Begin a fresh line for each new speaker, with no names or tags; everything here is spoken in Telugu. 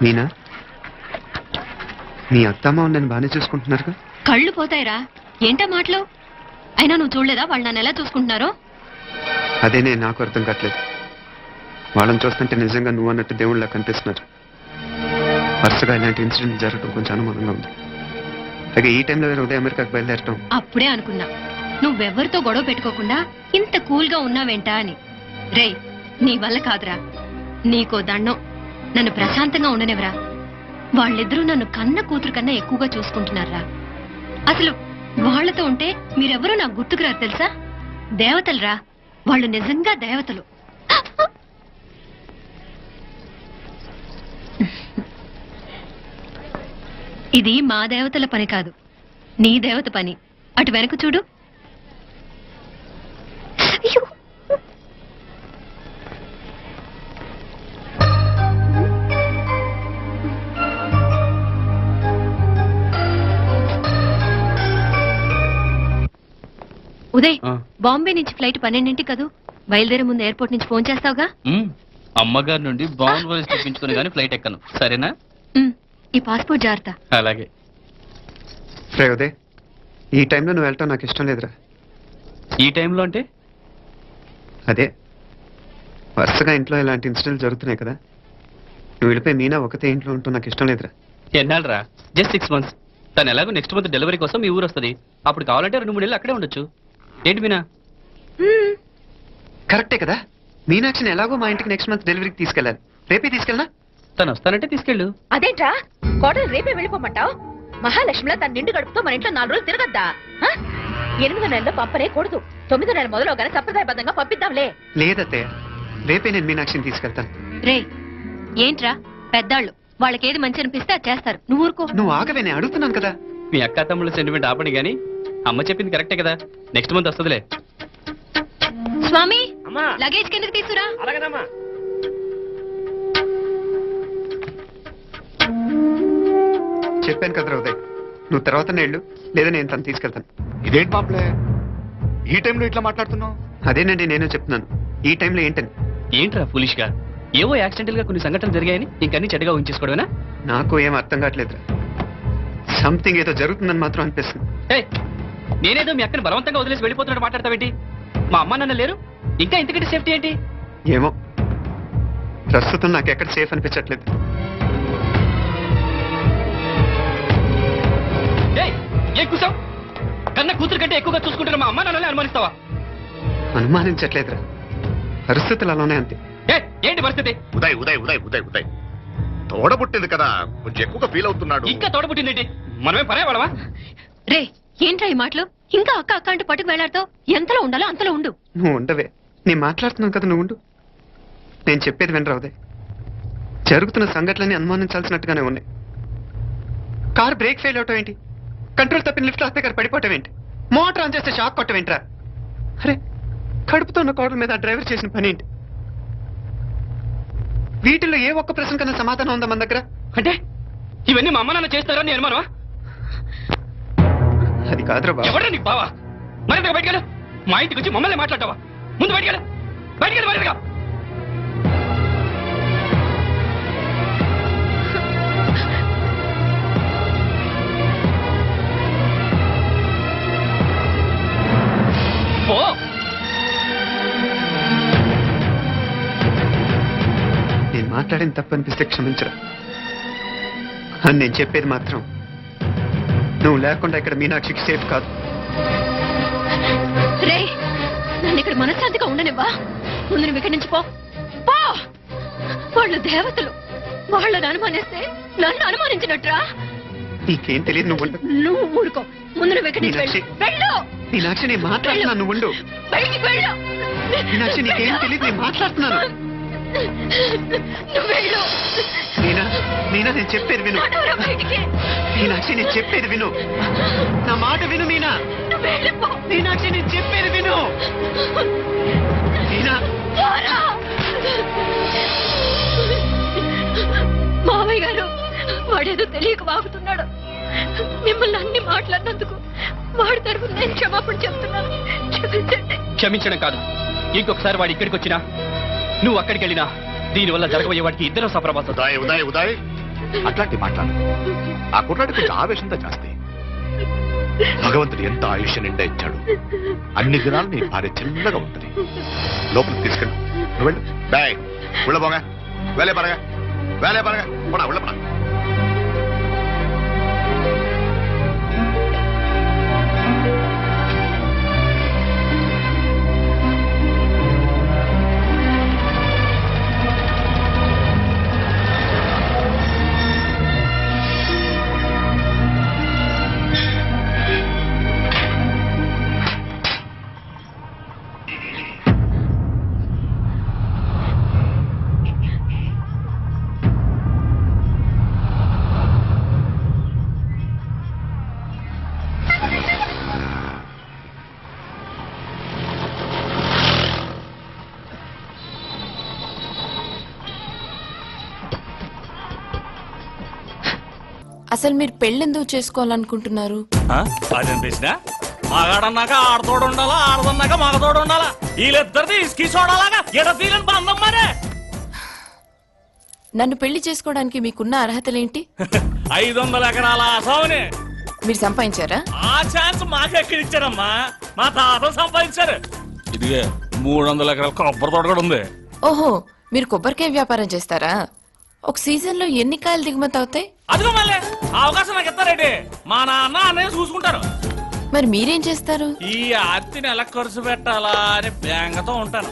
మీనా, మీ అత్తమ్మ నన్ను బాగానే చూసుకుంటున్నారుగా?
కళ్ళు పోతాయిరా, ఏంటా మాటలు? అయినా నువ్వు చూడలేదా వాళ్ళు నన్ను ఎలా చూసుకుంటున్నారో?
అదేనే నాకు అర్థం కావట్లేదు. వాళ్ళని చూస్తుంటే నిజంగా నువ్వు అన్నట్టు దేవుళ్ళ కనిపిస్తున్నారు. వరుసగా ఇలాంటి ఇన్సిడెంట్ జరగడం కొంచెం అనుమానంగా ఉంది. అలాగే ఈ టైంలో ఉదయం అమెరికాకు బయలుదేరటం.
అప్పుడే అనుకున్నా నువ్వెవ్వరితో గొడవ పెట్టుకోకుండా ఇంత కూల్ గా ఉన్నావేంటా అని. రేయ్, నీ వల్ల కాదురా, నీకో దండం. నన్ను ప్రశాంతంగా ఉండనివరా. వాళ్ళిద్దరూ నన్ను కన్న కూతురు కన్నా ఎక్కువగా చూసుకుంటున్నారా. అసలు వాళ్లతో ఉంటే మీరెవరూ నాకు గుర్తుకురారు తెలుసా? దేవతలురా వాళ్ళు, నిజంగా దేవతలు. ఇది మా దేవతల పని కాదు, నీ దేవత పని. అటు వెనక చూడు. అయ్యో! ఉదయ్, బాంబే నుంచి ఫ్లైట్ 12ంటికి కదూ? బయలుదేరే ముందు ఎయిర్పోర్ట్ నుంచి ఫోన్ చేస్తావుగా?
అమ్మగారి నుండి బాంబు వాయిస్ తెప్పించుకుని కానీ ఫ్లైట్ ఎక్కను, సరేనా?
ఈ పాస్పోర్ట్ జాగ్రత్త.
అలాగే.
రే ఉదయ్, ఈ టైంలో నువ్వు వెళ్ళటం నాకు ఇష్టం లేదురా.
ఈ టైంలో అంటే?
అదే వరుసగా ఇంట్లో ఇలాంటి ఇన్సిడెంట్ జరుగుతున్నాయి కదా, నువ్వు వెళ్ళిపోయి మీనా ఒకతే ఇంట్లో ఉంటూ నాకు ఇష్టం లేదురా.
ఎన్నాళ్ళరా? Just 6 months. తను ఎలాగో నెక్స్ట్ మంత్ డెలివరీ కోసం మీ ఊరు వస్తుంది. అప్పుడు కావాలంటే 2-3 నెలలు అక్కడే ఉండొచ్చు. ఏంటి మీనా?
కరెక్టే కదా. మీనాక్షిని ఎలాగో మా ఇంటికి నెక్స్ట్ మంత్ డెలివరీకి తీసుకెళ్ళాలి. రేపే తీసుకెళ్ళనా?
తను వస్తానంటే తీసుకెళ్ళు.
అదేంట్రా కోడలు రేపే వెళ్ళిపోమంటావు? మహాలక్ష్మిలా తన నిండు గడుపుతో మన ఇంట్లో 4 రోజులు తిరగద్దా? 8వ నెలలో పంపనే కూడదు. 9వ నెల మొదలుగానే సంప్రదాయబద్ధంగా పంపిద్దాంలే.
లేదత్తయ్య, రేపే నేను మీనాక్షిని తీసుకెళ్తాను.
రే, ఏంట్రా పెద్దాళ్ళు, వాళ్ళకేది మంచి అనిపిస్తే అది చేస్తారు. నువ్వు ఊరుకో.
నువ్వు ఆగవే, నేను అడుగుతున్నాను కదా.
మీ అక్క తమ్ముళ్ళ సెంటిమెంట్ ఆపండి గానీ అమ్మ చెప్పింది కరెక్టే కదా, నెక్స్ట్ మంత్ వస్తుందిలే.
స్వామి, లగేజ్ కిందకి తీసుకురా.
చెప్పాను కదరా ఉదయ్, నువ్వు తర్వాత నేళ్ళు లేదా నేను తను తీసుకెళ్తాను.
ఇదేంటి మాప్లే, ఈ టైంలో ఇట్లా మాట్లాడుతున్నావు?
అదేనండి నేను చెప్తున్నాను, ఈ టైంలో ఏంటని.
ఏంట్రా ఫులిష్ గా? ఏవో యాక్సిడెంటల్ గా కొన్ని సంఘటనలు జరిగాయని ఇంకన్నీ చెడ్డగా ఉంచేసుకోవడమేనా?
నాకు ఏం అర్థం కావట్లేదురా. సంథింగ్ ఏదో జరుగుతుందని మాత్రం అనిపిస్తుంది.
నేనేదో మీ అక్కని బలవంతంగా వదిలేసి వెళ్ళిపోతున్నట్టు మాట్లాడతావేంటి? మా అమ్మ నాన్న లేరు, ఇంకా ఇంతకంటే సేఫ్టీ ఏంటి?
ఏమో, ప్రస్తుతం నాకు ఎక్కడ సేఫ్ అనిపించట్లేదు.
ఏం కూసావు? కన్న కూతురు కంటే ఎక్కువగా చూసుకుంటున్న మా అమ్మ నాన్నలే అనుమానిస్తావా?
అనుమానించట్లేదురా, పరిస్థితులు అలానే అంతే.
ఏంటి పరిస్థితి?
ఉదయ్ ఉదయ్ ఉదయ్ ఉదయ్ ఉదయ్ తోడబుట్టింది కదా, కొంచెం ఎక్కువగా ఫీల్ అవుతున్నాడు.
ఇంకా తోడబుట్టిందేంటి? మనమే పరేవాళ్ళవా?
రే, ఏంట్రా ఈ మాటలు? ఇంకా అక్క అక్క అంటూ పట్టుకు వెళ్లాడుతావు. ఎంతలో ఉండాలో అంతలో ఉండు.
నువ్వు ఉండవే, నేను మాట్లాడుతున్నాను కదా, నువ్వు ఉండు. నేను చెప్పేది వినరా ఉదయ్, జరుగుతున్న సంఘటనలన్నీ అనుమానించాల్సినట్టుగానే ఉన్నాయి. కారు బ్రేక్ ఫెయిల్ అవటం ఏంటి? కంట్రోల్ తప్పిన లిఫ్ట్ ఆపే గారు పడిపోవటం ఏంటి? మోటార్ ఆన్ చేస్తే షాక్ కొట్టం ఏంట్రా? అరే, కడుపుతో ఉన్న కోడల మీద డ్రైవర్ చేసిన పని ఏంటి? వీటిల్లో ఏ ఒక్క ప్రశ్న కన్నా సమాధానం ఉందా మన దగ్గర?
అంటే ఇవన్నీ మా అమ్మ నాన్న చేస్తారని నేను అనుమానమా?
అది కాదురా బాబు.
ఎవరా నీకు బావా? మరింతగా బయటకెళ్ళు. మా ఇంటికి వచ్చి మమ్మల్ని మాట్లాడతావా? ముందు బయటకెళ్ళు, బయటకెళ్ళు మరింతగా.
నేను మాట్లాడిన తప్పు అనిపిస్తే క్షమించరా. అని నేను చెప్పేది మాత్రం, నువ్వు లేకుండా ఇక్కడ మీనాక్షికి సేఫ్ కాదు.
రే, నన్ను ఇక్కడ మనశ్శాంతిగా ఉండనివ్వా. ముందు నువ్వు ఇక్కడి నుంచి పో. వాళ్ళు దేవతలు, వాళ్ళని అనుమానిస్తే నన్ను అనుమానించినట్రా.
నీకేం తెలియదు, నువ్వు ఉండు.
నువ్వు ఊరుకో. ముందు నువ్వు ఇక్కడి నుంచి వెళ్ళు. వెళ్ళు
మీనాక్షి, నేను మాట్లాడుతున్నాను, నువ్వు ఉండు.
బయటికి వెళ్ళు.
మీనాక్షి, నీకేం తెలియదు, నేను మాట్లాడుతున్నాను.
నువ్వు వెళ్ళు.
మీనా, మీనా, నేను చెప్పేది విను.
బయటికి.
మీనాక్షి, నేను చెప్పేది విను. నా మాట విను మీనా.
నువ్వు వెళ్ళిపో.
మీనాక్షి, నేను చెప్పేది విను. మీనా,
మావయ్య గారు, వాడేదో తెలియక వాగుతున్నాడు. మిమ్మల్ని అన్ని మాట్లాడినందుకు వాడి తరఫున నేను క్షమాపణ చెప్తున్నాను. క్షమించండి.
క్షమించడం కాదు, ఇంకొకసారి వాడు ఇక్కడికి వచ్చినా నువ్వు అక్కడికి వెళ్ళినా దీనివల్ల జరగబోయే వాడికి ఇద్దరు సప్రభాసం.
ఉదయ్ ఉదయ్ ఉదయ్ అట్లాంటి మాట్లాడు. ఆ కుట్రాడి కొంచెం ఆవేశంతో జాస్తి. భగవంతుడు ఎంత ఆయుష్య నిండా ఇచ్చాడు. అన్ని దినాలు నీ భార్య చిన్నగా ఉంటుంది. లోపలికి తీసుకెళ్ళు. నువ్వు వెళ్ళు. బాయ్. ఉళ్ళ పోగా వేలే పరగా పోడా ఉళ్ళ పడ.
అసలు మీరు పెళ్ళెందుకు చేసుకోవాలనుకుంటున్నారు?
అదేం ప్రశ్న? మగాడన్నాక ఆడతోడు ఉండాలా, ఆడదన్నాక మగతోడు ఉండాలా? వీళ్ళిద్దరిది ఇసుకి చూడాలాగా ఎడతీలని బంధం మరే.
నన్ను పెళ్లి చేసుకోవడానికి మీకున్న అర్హతలేంటి?
500 ఎకరాల ఆసావుని
మీరు సంపాదించారా?
ఆ ఛాన్స్ మాకెక్కడిచ్చారమ్మా? మా తాతలు సంపాదించారు. ఇదిగే 300 ఎకరాల కొబ్బరి తోట కూడా ఉంది.
ఓహో, మీరు కొబ్బరికాయ వ్యాపారం చేస్తారా? ఒక సీజన్ లో ఎన్ని కాయలు దిగుమతి అవుతాయి?
అదిగో మళ్ళీ అవకాశం నాకు ఇస్తారేంటి? మా నాన్న అన్నయ్య చూసుకుంటారు.
మరి మీరేం చేస్తారు?
ఈ ఆర్తిని ఎలా ఖర్చు పెట్టాలా అని బేంగతో ఉంటాను.